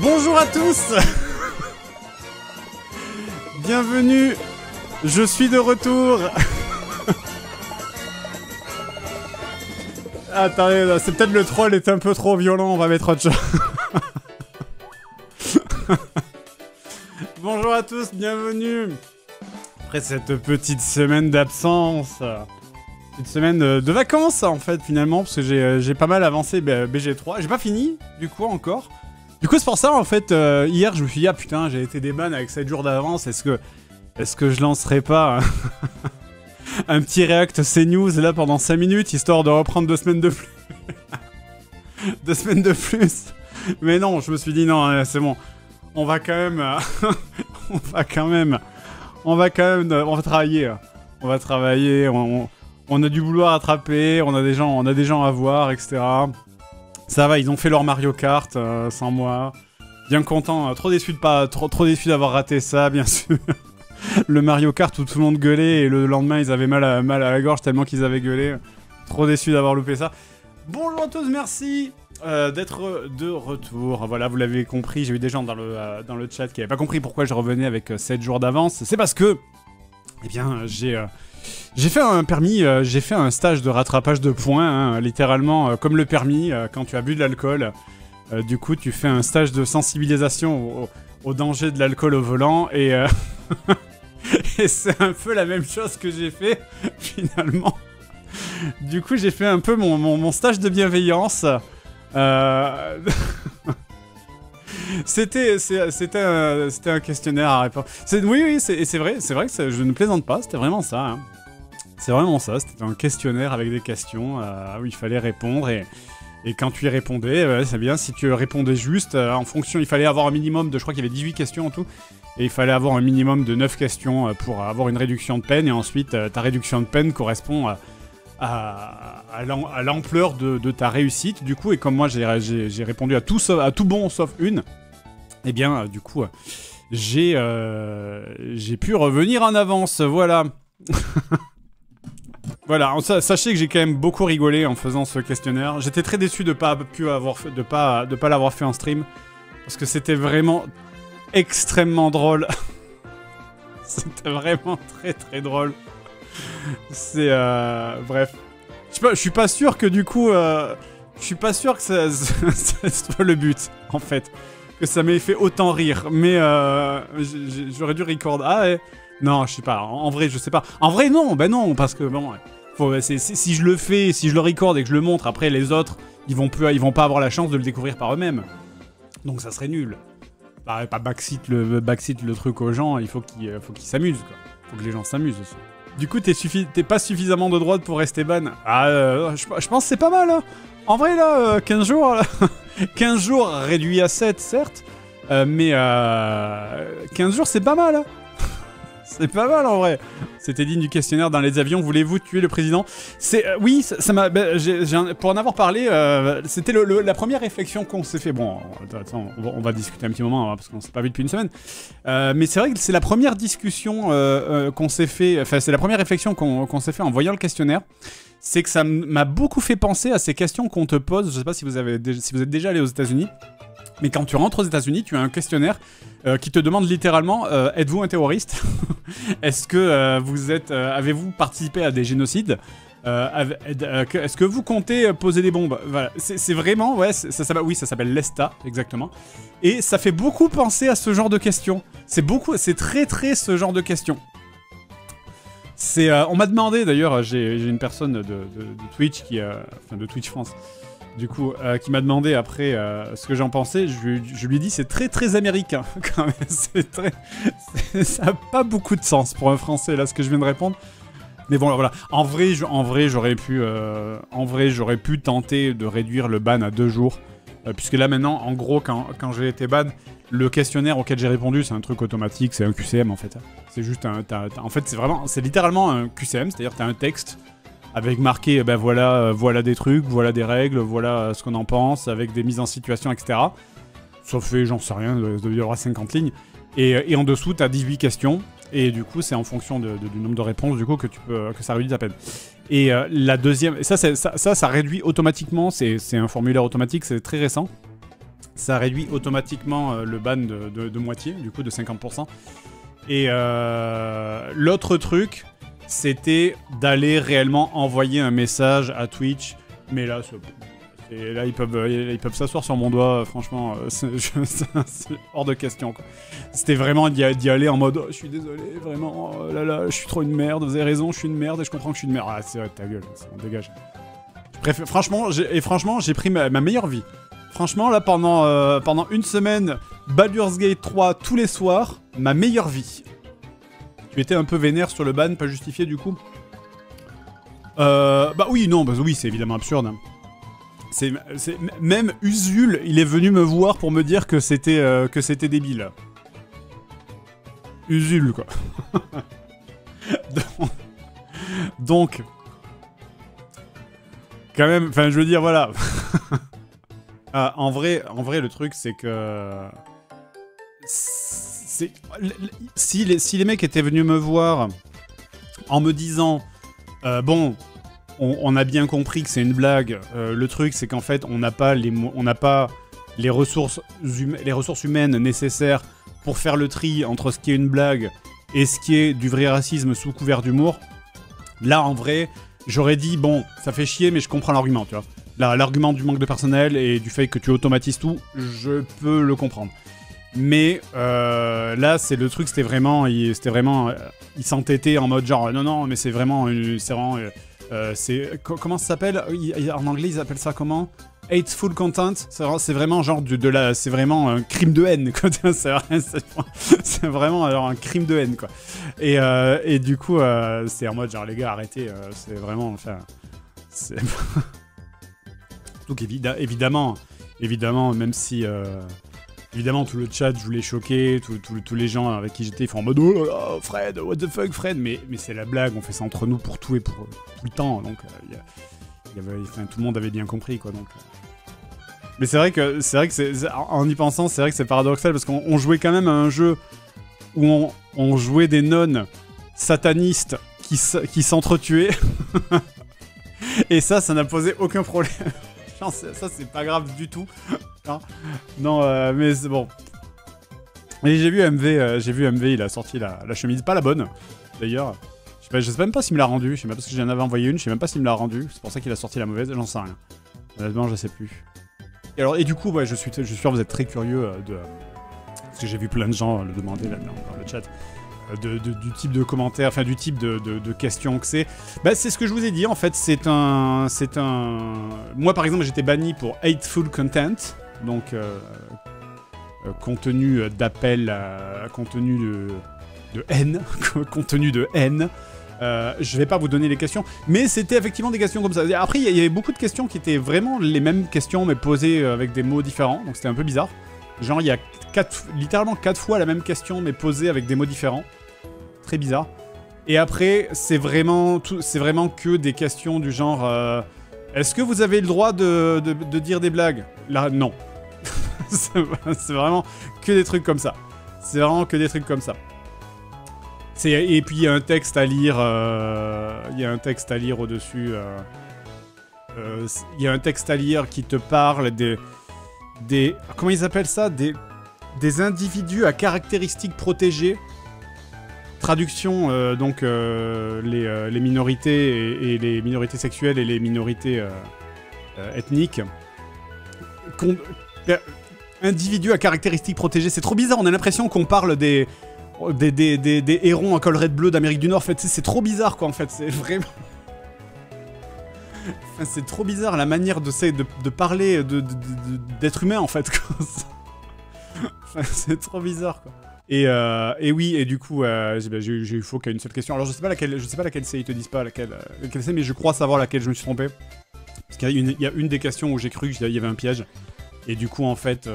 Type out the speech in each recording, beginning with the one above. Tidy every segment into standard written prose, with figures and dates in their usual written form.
Bonjour à tous. Bienvenue, je suis de retour. Attendez, c'est peut-être le troll est un peu trop violent, on va mettre autre chose. Bonjour à tous, bienvenue. Après cette petite semaine d'absence, petite semaine de vacances en fait finalement, parce que j'ai pas mal avancé BG3. J'ai pas fini du coup encore. Du coup c'est pour ça en fait, hier je me suis dit ah putain j'ai été déban avec 7 jours d'avance, est-ce que je lancerai pas un petit React CNews là pendant 5 minutes histoire de reprendre 2 semaines de plus. 2 semaines de plus. Mais non, je me suis dit non, c'est bon. On va quand même on va travailler. On va travailler, on a du boulot à rattraper, on a des gens à voir, etc. Ça va, ils ont fait leur Mario Kart sans moi. Bien content, trop déçu d'avoir raté ça, bien sûr. Le Mario Kart où tout le monde gueulait et le lendemain ils avaient mal à la gorge tellement qu'ils avaient gueulé. Trop déçu d'avoir loupé ça. Bonjour à tous, merci d'être de retour. Voilà, vous l'avez compris, j'ai eu des gens dans le chat qui n'avaient pas compris pourquoi je revenais avec 7 jours d'avance. C'est parce que, eh bien, j'ai fait un permis, j'ai fait un stage de rattrapage de points, hein, littéralement, comme le permis, quand tu as bu de l'alcool. Du coup, tu fais un stage de sensibilisation au danger de l'alcool au volant, et, et c'est un peu la même chose que j'ai fait, finalement. Du coup, j'ai fait un peu mon stage de bienveillance. C'était un questionnaire à répondre. Oui, c'est vrai que je ne plaisante pas, c'était vraiment ça. Hein. C'est vraiment ça, c'était un questionnaire avec des questions où il fallait répondre et quand tu y répondais, c'est bien, si tu répondais juste, en fonction, il fallait avoir un minimum de, je crois qu'il y avait 18 questions en tout, et il fallait avoir un minimum de 9 questions pour avoir une réduction de peine, et ensuite ta réduction de peine correspond à l'ampleur de ta réussite, du coup, et comme moi j'ai répondu à tout bon sauf une, et bien du coup j'ai pu revenir en avance, voilà. Voilà, sachez que j'ai quand même beaucoup rigolé en faisant ce questionnaire. J'étais très déçu de pas l'avoir fait en stream, parce que c'était vraiment extrêmement drôle. C'était vraiment très très drôle. C'est bref. Je suis pas sûr que du coup, je suis pas sûr que ça soit le but en fait, que ça m'ait fait autant rire. Mais j'aurais dû record. Ah ouais. Non, je sais pas. En vrai, je sais pas. En vrai, non. Ben non, parce que bon. Si je le fais, si je le record et que je le montre, après les autres, ils vont pas avoir la chance de le découvrir par eux-mêmes. Donc ça serait nul. Pas backseat le truc aux gens, il faut qu'ils s'amusent, quoi. Faut que les gens s'amusent aussi. Du coup, t'es pas suffisamment de droite pour rester ban. Ah, je pense que c'est pas mal, hein. En vrai, là, 15 jours, là, 15 jours réduit à 7, certes, mais 15 jours, c'est pas mal, hein. C'est pas mal en vrai. C'était digne du questionnaire dans les avions. Voulez-vous tuer le président? Oui, ça m'a. Pour en avoir parlé, c'était la première réflexion qu'on s'est fait. Bon, attends, on va discuter un petit moment hein, parce qu'on s'est pas vu depuis une semaine. Mais c'est vrai que c'est la première discussion qu'on s'est fait. Enfin, c'est la première réflexion qu'on s'est fait en voyant le questionnaire. C'est que ça m'a beaucoup fait penser à ces questions qu'on te pose. Je sais pas si vous êtes déjà allé aux États-Unis. Mais quand tu rentres aux États-Unis, tu as un questionnaire qui te demande littéralement êtes-vous un terroriste? Est-ce que avez-vous participé à des génocides? Est-ce que vous comptez poser des bombes? Voilà, c'est vraiment, ouais, ça s'appelle l'ESTA, exactement. Et ça fait beaucoup penser à ce genre de questions. C'est très très ce genre de questions. On m'a demandé, d'ailleurs, j'ai une personne de Twitch de Twitch France. Du coup, qui m'a demandé après ce que j'en pensais, je lui ai dit c'est très très américain quand même, ça a pas beaucoup de sens pour un français là ce que je viens de répondre. Mais bon voilà, en vrai j'aurais pu tenter de réduire le ban à 2 jours, puisque là maintenant en gros quand j'ai été ban, le questionnaire auquel j'ai répondu c'est un truc automatique, c'est un QCM en fait. C'est juste en fait c'est littéralement un QCM, c'est-à-dire t'as un texte avec marqué, ben voilà des trucs, voilà des règles, voilà ce qu'on en pense, avec des mises en situation, etc. Sauf fait, j'en sais rien, il y aura 50 lignes. Et en dessous, t'as 18 questions, et du coup, c'est en fonction du nombre de réponses, du coup, que ça réduit ta peine. Et la deuxième, ça réduit automatiquement, c'est un formulaire automatique, c'est très récent. ça réduit automatiquement le ban de moitié, du coup de 50%. Et l'autre truc, c'était d'aller réellement envoyer un message à Twitch. Mais là, ils peuvent s'asseoir sur mon doigt, franchement, c'est hors de question, quoi. C'était vraiment d'y aller en mode oh, je suis désolé, vraiment, oh là là, je suis trop une merde, vous avez raison, je suis une merde et je comprends que je suis une merde. Ah, c'est vrai, ta gueule, on dégage. Franchement, j'ai pris ma meilleure vie. Franchement, là, pendant une semaine, Baldur's Gate 3 tous les soirs, ma meilleure vie. Tu étais un peu vénère sur le ban, pas justifié du coup. Bah oui, non, bah oui, c'est évidemment absurde. Même Usul, il est venu me voir pour me dire que c'était débile. Usul, quoi. Donc, quand même, enfin, je veux dire, voilà. En vrai, le truc, c'est que... Si les mecs étaient venus me voir en me disant... bon, on a bien compris que c'est une blague. Le truc, c'est qu'en fait, on n'a pas les ressources humaines nécessaires pour faire le tri entre ce qui est une blague et ce qui est du vrai racisme sous couvert d'humour. Là, en vrai, j'aurais dit, bon, ça fait chier, mais je comprends l'argument, tu vois. L'argument du manque de personnel et du fait que tu automatises tout, je peux le comprendre. Mais là, c'est le truc, c'était vraiment, il s'entêtait en mode genre, non, mais c'est vraiment, comment ça s'appelle en anglais, ils appellent ça comment? Hateful content. C'est vraiment genre c'est vraiment un crime de haine, quoi. C'est vraiment alors un crime de haine, quoi. Et du coup, c'est en mode genre les gars, arrêtez. C'est vraiment, enfin, c'est. Donc évidemment, même si évidemment tout le chat je voulais choquer, tous les gens avec qui j'étais ils font en mode oh là là, Fred, what the fuck Fred, mais c'est la blague, on fait ça entre nous pour tout et pour tout le temps, donc tout le monde avait bien compris, quoi, donc. Mais c'est vrai que en y pensant, c'est vrai que c'est paradoxal parce qu'on jouait quand même à un jeu où on jouait des nonnes satanistes qui s'entretuaient. Et ça n'a posé aucun problème. Genre, ça, c'est pas grave du tout. Non, mais c'est bon. Et j'ai vu MV, il a sorti la chemise, pas la bonne, d'ailleurs. Je sais même pas s'il me l'a rendue, je sais même pas parce que j'en avais envoyé une, je sais même pas s'il me l'a rendue, c'est pour ça qu'il a sorti la mauvaise, j'en sais rien. Honnêtement, je sais plus. Et du coup, ouais, je suis sûr vous êtes très curieux parce que j'ai vu plein de gens le demander là dans le chat. Du type de commentaires, enfin du type de questions que c'est. Bah, c'est ce que je vous ai dit, en fait, c'est un... Moi, par exemple, j'étais banni pour hateful content, donc contenu d'appel, contenu de haine, contenu de haine. Je vais pas vous donner les questions, mais c'était effectivement des questions comme ça. Après, il y avait beaucoup de questions qui étaient vraiment les mêmes questions, mais posées avec des mots différents, donc c'était un peu bizarre. Genre, il y a littéralement 4 fois la même question, mais posée avec des mots différents. Très bizarre. Et après, c'est vraiment que des questions du genre est-ce que vous avez le droit de dire des blagues? Là, non. C'est vraiment que des trucs comme ça. C'est vraiment que des trucs comme ça. Et puis, il y a un texte à lire. Il y a un texte à lire au-dessus. Il y a un texte à lire qui te parle des comment ils appellent ça, des individus à caractéristiques protégées. Traduction, donc les minorités et les minorités sexuelles et les minorités ethniques. Individus à caractéristiques protégées, c'est trop bizarre, on a l'impression qu'on parle des hérons en collerette bleue d'Amérique du Nord, en fait, c'est trop bizarre, quoi, en fait, c'est vraiment... Enfin, c'est trop bizarre la manière de parler d'être humain, en fait, quoi. Enfin, c'est trop bizarre, quoi. Et oui, et du coup, j'ai eu faux qu'à une seule question. Alors je sais pas laquelle c'est, ils te disent pas laquelle c'est, mais je crois savoir laquelle je me suis trompé. Parce qu'il y a une des questions où j'ai cru qu'il y avait un piège. Et du coup, en fait,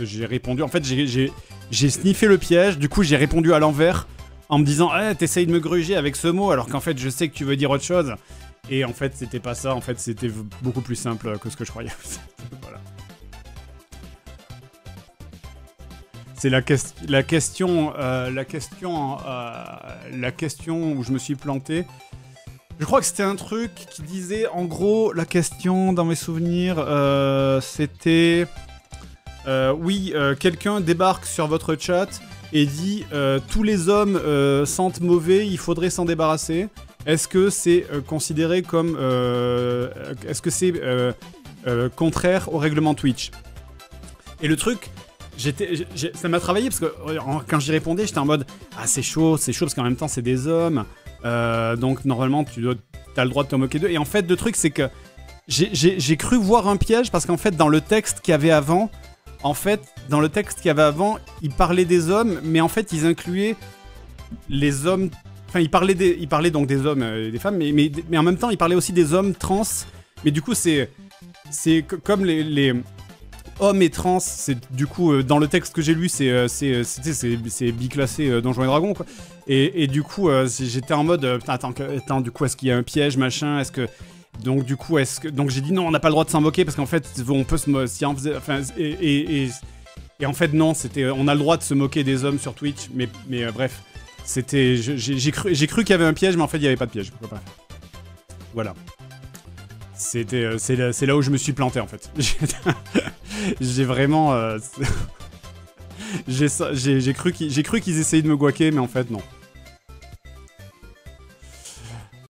j'ai répondu. En fait, j'ai sniffé le piège. Du coup, j'ai répondu à l'envers en me disant, t'essayes de me gruger avec ce mot, alors qu'en fait, je sais que tu veux dire autre chose. Et en fait, c'était pas ça. En fait, c'était beaucoup plus simple que ce que je croyais. Voilà. C'est la question où je me suis planté. Je crois que c'était un truc qui disait, en gros, la question dans mes souvenirs, c'était... oui, quelqu'un débarque sur votre chat et dit tous les hommes sentent mauvais, il faudrait s'en débarrasser. Est-ce que c'est considéré comme... est-ce que c'est contraire au règlement Twitch? Et le truc... ça m'a travaillé parce que quand j'y répondais, j'étais en mode ah c'est chaud parce qu'en même temps c'est des hommes, donc normalement t'as le droit de te moquer d'eux. Et en fait le truc c'est que j'ai cru voir un piège parce qu'en fait dans le texte qu'il y avait avant, ils parlaient des hommes, mais en fait ils incluaient les hommes. Enfin ils parlaient donc des hommes et des femmes, mais en même temps ils parlaient aussi des hommes trans. Mais du coup c'est comme les hommes et trans, c'est du coup dans le texte que j'ai lu, c'est biclassé Donjons et Dragons quoi. Et du coup j'étais en mode attends du coup est-ce qu'il y a un piège machin, est-ce que donc du coup donc j'ai dit non on n'a pas le droit de s'en moquer parce qu'en fait on peut et en fait non on a le droit de se moquer des hommes sur Twitch mais bref c'était j'ai cru qu'il y avait un piège mais en fait il y avait pas de piège. Pourquoi pas. Voilà. C'est là où je me suis planté en fait. J'ai vraiment... j'ai cru qu'ils essayaient de me guaquer, mais en fait non.